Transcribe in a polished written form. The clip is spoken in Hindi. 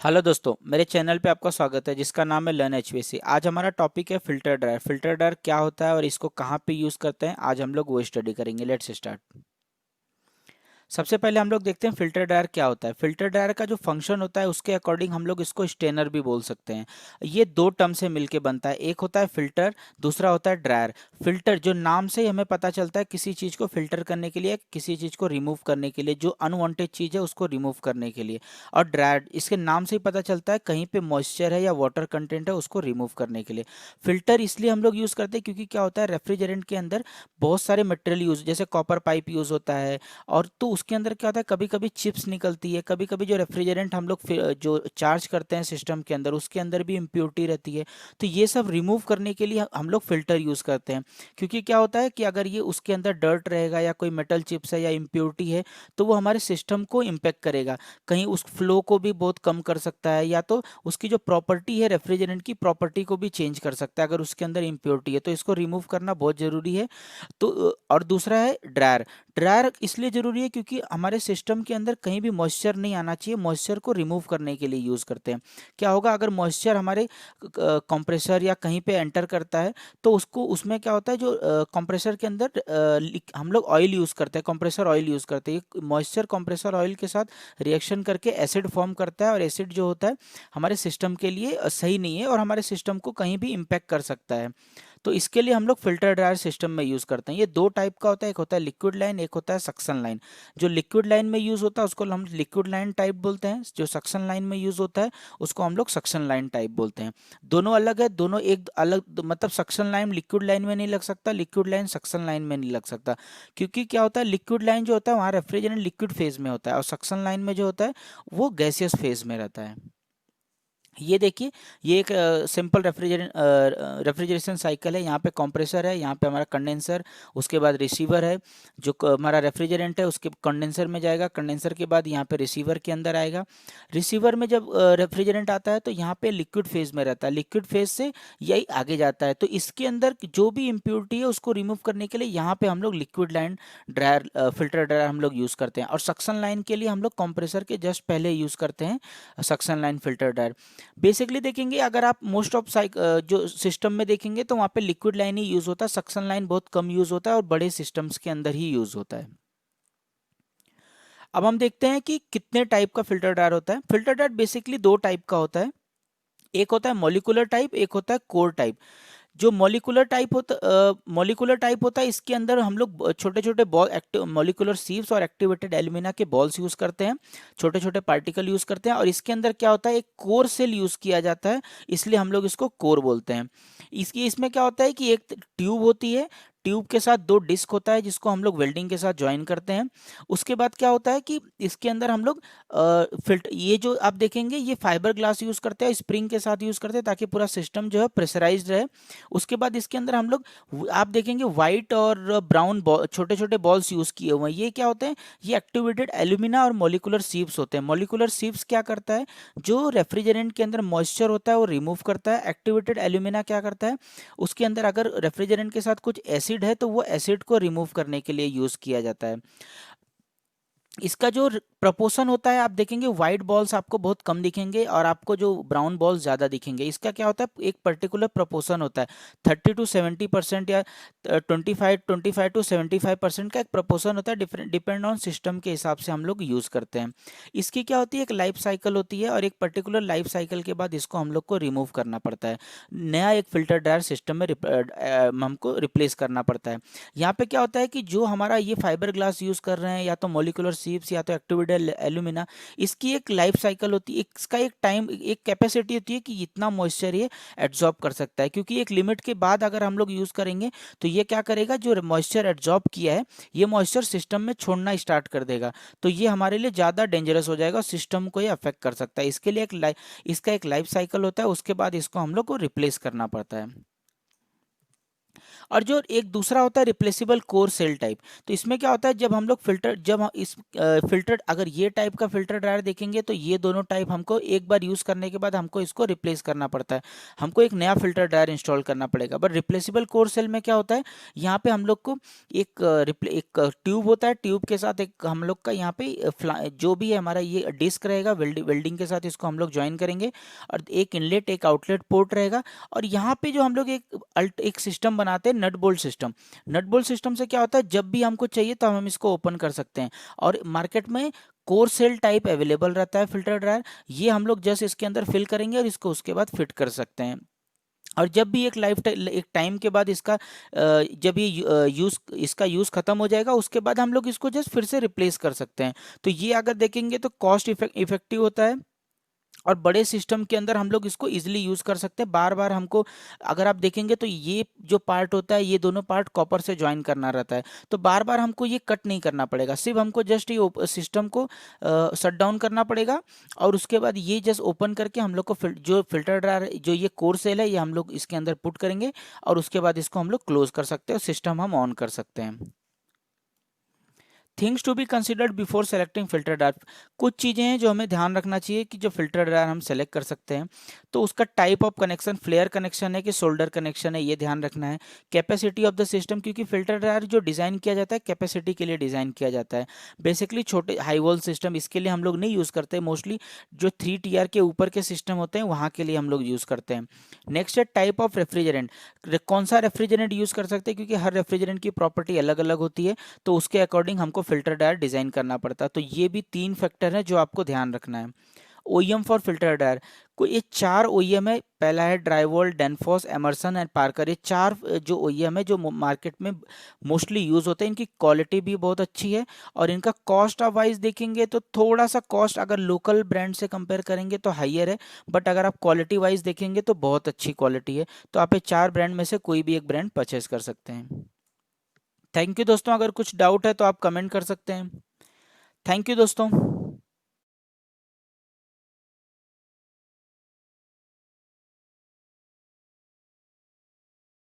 हेलो दोस्तों, मेरे चैनल पे आपका स्वागत है जिसका नाम है लर्न एचवीएसी। आज हमारा टॉपिक है फिल्टर ड्रायर। फिल्टर ड्रायर क्या होता है और इसको कहाँ पे यूज़ करते हैं, आज हम लोग वो स्टडी करेंगे। Let's start. सबसे पहले हम लोग देखते हैं फिल्टर ड्रायर क्या होता है। फिल्टर ड्रायर का जो फंक्शन होता है उसके अकॉर्डिंग हम लोग इसको स्टेनर भी बोल सकते हैं। ये दो टर्म से मिलके बनता है, एक होता है फिल्टर, दूसरा होता है ड्रायर। फिल्टर जो नाम से ही हमें पता चलता है किसी चीज़ को फिल्टर करने के लिए, किसी चीज़ को रिमूव करने के लिए, जो अनवांटेड चीज़ है उसको रिमूव करने के लिए। और ड्रायर इसके नाम से ही पता चलता है कहीं पे मॉइस्चर है या वाटर कंटेंट है उसको रिमूव करने के लिए। फिल्टर इसलिए हम लोग यूज़ करते हैं क्योंकि क्या होता है, रेफ्रिजरेंट के अंदर बहुत सारे मटेरियल यूज, जैसे कॉपर पाइप यूज़ होता है। और तो उसके अंदर क्या होता है, कभी कभी चिप्स निकलती है, कभी कभी जो रेफ्रिजरेंट हम लोग जो चार्ज करते हैं सिस्टम के अंदर उसके अंदर भी इम्प्योरिटी रहती है। तो ये सब रिमूव करने के लिए हम लोग फिल्टर यूज़ करते हैं। क्योंकि क्या होता है कि अगर ये उसके अंदर डर्ट रहेगा या कोई मेटल चिप्स है या इम्प्योरिटी है तो वो हमारे सिस्टम को इम्पेक्ट करेगा। कहीं उस फ्लो को भी बहुत कम कर सकता है, या तो उसकी जो प्रॉपर्टी है रेफ्रिजरेंट की प्रॉपर्टी को भी चेंज कर सकता है अगर उसके अंदर इम्प्योरिटी है। तो इसको रिमूव करना बहुत ज़रूरी है। तो और दूसरा है ड्रायर। ड्रायर इसलिए ज़रूरी है क्योंकि हमारे सिस्टम के अंदर कहीं भी मॉइस्चर नहीं आना चाहिए, मॉइस्चर को रिमूव करने के लिए यूज़ करते हैं। क्या होगा अगर मॉइस्चर हमारे कंप्रेसर या कहीं पे एंटर करता है तो उसको उसमें क्या होता है, जो कंप्रेसर के अंदर हम लोग ऑयल यूज़ करते हैं, कंप्रेसर ऑयल यूज़ करते हैं। मॉइस्चर कंप्रेसर ऑयल के साथ रिएक्शन करके एसिड फॉर्म करता है, और एसिड जो होता है हमारे सिस्टम के लिए सही नहीं है और हमारे सिस्टम को कहीं भी इम्पैक्ट कर सकता है। तो इसके लिए हम लोग फिल्टर ड्रायर सिस्टम में यूज़ करते हैं। ये दो टाइप का होता है, एक होता है लिक्विड लाइन, एक होता है सक्शन लाइन। जो लिक्विड लाइन में यूज़ होता है उसको हम लिक्विड लाइन टाइप बोलते हैं, जो सक्शन लाइन में यूज़ होता है उसको हम लोग सक्शन लाइन टाइप बोलते हैं। दोनों अलग है, दोनों एक अलग, मतलब सक्शन लाइन लिक्विड लाइन में नहीं लग सकता, लिक्विड लाइन सक्शन लाइन में नहीं लग सकता। क्योंकि क्या होता है, लिक्विड लाइन जो होता है वहाँ रेफ्रिजरेंट लिक्विड फेज में होता है, और सक्शन लाइन में जो होता है वो गैसियस फेज में रहता है। ये देखिए, ये एक सिंपल रेफ्रिजरेशन साइकिल है। यहाँ पे कंप्रेसर है, यहाँ पे हमारा कंडेंसर, उसके बाद रिसीवर है। जो हमारा रेफ्रिजरेंट है उसके कंडेंसर में जाएगा, कंडेंसर के बाद यहाँ पे रिसीवर के अंदर आएगा। रिसीवर में जब रेफ्रिजरेंट आता है तो यहाँ पे लिक्विड फेज में रहता है, लिक्विड फेज से यही आगे जाता है। तो इसके अंदर जो भी इम्प्योरिटी है उसको रिमूव करने के लिए यहाँ पे हम लोग liquid line dryer, filter dryer हम लोग यूज़ करते हैं। और सक्शन लाइन के लिए हम लोग कंप्रेसर के जस्ट पहले यूज़ करते हैं suction line filter dryer. Basically देखेंगे, अगर आप मोस्ट ऑफ जो सिस्टम में देखेंगे तो वहाँ पे लिक्विड लाइन ही यूज़ होता है, सक्शन लाइन बहुत कम यूज़ होता है और बड़े सिस्टम्स के अंदर ही यूज़ होता है। अब हम देखते हैं कि कितने टाइप का फिल्टर ड्रायर होता है। फिल्टर ड्रायर बेसिकली दो टाइप का होता है, एक होता है मॉलिक्यूलर टाइप, एक होता है कोर टाइप। जो मॉलिक्यूलर टाइप होता है इसके अंदर हम लोग छोटे छोटे बॉल, मॉलिक्यूलर सीव्स और एक्टिवेटेड एल्यूमिना के बॉल्स यूज करते हैं, छोटे छोटे पार्टिकल यूज करते हैं। और इसके अंदर क्या होता है, एक कोर सेल यूज किया जाता है, इसलिए हम लोग इसको कोर बोलते हैं। इसमें क्या होता है कि एक ट्यूब होती है, ट्यूब के साथ दो डिस्क होता है जिसको हम लोग वेल्डिंग के साथ ज्वाइन करते हैं। उसके बाद क्या होता है कि इसके अंदर हम लोग फिल्टर, ये जो आप देखेंगे ये फाइबर ग्लास यूज करते हैं, स्प्रिंग के साथ यूज करते हैं ताकि पूरा सिस्टम जो है प्रेशराइज्ड रहे। उसके बाद इसके अंदर हम लोग आप देखेंगे व्हाइट और ब्राउन छोटे छोटे बॉल्स यूज किए हुए हैं। ये क्या होते हैं, ये एक्टिवेटेड एल्यूमिना और मॉलिक्यूलर सीव्स होते हैं। मॉलिक्यूलर सीव्स क्या करता है, जो रेफ्रिजरेंट के अंदर मॉइस्चर होता है वो रिमूव करता है। एक्टिवेटेड एल्यूमिना क्या करता है, उसके अंदर अगर रेफ्रिजरेंट के साथ कुछ एसिड है तो वो एसिड को रिमूव करने के लिए यूज किया जाता है। इसका जो प्रपोर्शन होता है आप देखेंगे, व्हाइट बॉल्स आपको बहुत कम दिखेंगे और आपको जो ब्राउन बॉल्स ज़्यादा दिखेंगे। इसका क्या होता है, एक पर्टिकुलर प्रपोर्शन होता है, 30 to 70% या 25 to 75% का एक प्रपोर्शन होता है। डिफरेंट डिपेंड ऑन सिस्टम के हिसाब से हम लोग यूज़ करते हैं। इसकी क्या होती है, एक लाइफ साइकिल होती है, और एक पर्टिकुलर लाइफ साइकिल के बाद इसको हम लोग को रिमूव करना पड़ता है, नया एक फिल्टर ड्रायर सिस्टम में हमको रिप्लेस करना पड़ता है। यहाँ पे क्या होता है कि जो हमारा ये फाइबर ग्लास यूज़ कर रहे हैं, या तो मॉलिक्यूलर सीव्स या तो एक्टिवेटेड एल्यूमिना, इसकी एक लाइफ साइकिल होती है, इसका एक टाइम, एक कैपेसिटी होती है कि इतना मॉइस्चर ये एब्जॉर्ब कर सकता है। क्योंकि एक लिमिट के बाद अगर हम लोग यूज़ करेंगे तो ये क्या करेगा, जो मॉइस्चर एब्जॉर्ब किया है ये मॉइस्चर सिस्टम में छोड़ना स्टार्ट कर देगा। तो ये हमारे लिए ज़्यादा डेंजरस हो जाएगा, सिस्टम को ये अफेक्ट कर सकता है। इसके लिए इसका एक लाइफ साइकिल होता है, उसके बाद इसको हम लोग को रिप्लेस करना पड़ता है। और जो एक दूसरा होता है रिप्लेसेबल कोर सेल टाइप, तो इसमें क्या होता है, जब हम लोग फिल्टर, जब हम इस फिल्टर, अगर ये टाइप का फिल्टर ड्रायर देखेंगे तो ये दोनों टाइप हमको एक बार यूज़ करने के बाद हमको इसको रिप्लेस करना पड़ता है, हमको एक नया फिल्टर ड्रायर इंस्टॉल करना पड़ेगा। बट रिप्लेसेबल कोर सेल में क्या होता है, यहाँ पे हम लोग को एक ट्यूब होता है, ट्यूब के साथ एक हम लोग का यहाँ पे जो भी है हमारा ये डिस्क रहेगा, वेल्डिंग के साथ इसको हम लोग ज्वाइन करेंगे, और एक इनलेट एक आउटलेट पोर्ट रहेगा। और यहाँ पे जो हम लोग एक सिस्टम बनाते हैं, nut bolt system. Nut bolt system से क्या होता है, जब भी हमको चाहिए तो हम इसको ओपन कर सकते हैं, और मार्केट में कोर सेल टाइप अवेलेबल रहता है फिल्टर ड्रायर, ये हम लोग जस्ट इसके अंदर फिल करेंगे और इसको उसके बाद फिट कर सकते हैं। और जब भी एक टाइम के बाद इसका जब ये इसका यूज़ ख़त्म हो जाएगा, उसके बाद हम लोग इसको जस्ट फिर से रिप्लेस कर सकते हैं। तो ये अगर देखेंगे तो कॉस्ट इफेक्टिव होता है, और बड़े सिस्टम के अंदर हम लोग इसको इजीली यूज़ कर सकते हैं। बार बार हमको, अगर आप देखेंगे तो ये जो पार्ट होता है, ये दोनों पार्ट कॉपर से ज्वाइन करना रहता है, तो बार बार हमको ये कट नहीं करना पड़ेगा, सिर्फ हमको जस्ट ये सिस्टम को शट डाउन करना पड़ेगा, और उसके बाद ये जस्ट ओपन करके हम लोग को जो फिल्टर ड्रायर, जो ये कोर सेल है, ये हम लोग इसके अंदर पुट करेंगे, और उसके बाद इसको हम लोग क्लोज कर सकते हैं और सिस्टम हम ऑन कर सकते हैं। Things to be considered before selecting filter dryer, कुछ चीज़ें हैं जो हमें ध्यान रखना चाहिए कि जो फिल्टर ड्रायर हम सेलेक्ट कर सकते हैं, तो उसका type of connection, flare connection है कि शोल्डर कनेक्शन है, ये ध्यान रखना है। कैपेसिटी ऑफ द सिस्टम, क्योंकि फिल्टर ड्रायर जो डिज़ाइन किया जाता है कैपेसिटी के लिए डिज़ाइन किया जाता है। बेसिकली छोटे हाई वॉल सिस्टम इसके लिए हम लोग नहीं यूज़ करते, मोस्टली जो 3 टीआर के ऊपर के सिस्टम होते हैं वहाँ के लिए हम लोग यूज़ करते हैं। नेक्स्ट है टाइप ऑफ रेफ्रिजरेंट, कौन सा रेफ्रिजरेंट यूज़ कर सकते हैं, क्योंकि हर रेफ्रिजरेंट की प्रॉपर्टी अलग अलग होती है, तो उसके अकॉर्डिंग हमको फिल्टर ड्रायर डिज़ाइन करना पड़ता है। तो ये भी 3 फैक्टर हैं जो आपको ध्यान रखना है। ओईएम फॉर फिल्टर ड्रायर, को ये 4 ओईएम है, पहला है ड्राइवोल, डेनफॉस, एमर्सन एंड पार्कर, ये 4 जो ओईएम है जो मार्केट में मोस्टली यूज़ होते हैं। इनकी क्वालिटी भी बहुत अच्छी है, और इनका कॉस्ट ऑफ वाइज देखेंगे तो थोड़ा सा कॉस्ट अगर लोकल ब्रांड से कंपेयर करेंगे तो हाइयर है, बट अगर आप क्वालिटी वाइज देखेंगे तो बहुत अच्छी क्वालिटी है। तो आप ये 4 ब्रांड में से कोई भी एक ब्रांड परचेज कर सकते हैं। थैंक यू दोस्तों, अगर कुछ डाउट है तो आप कमेंट कर सकते हैं। थैंक यू दोस्तों।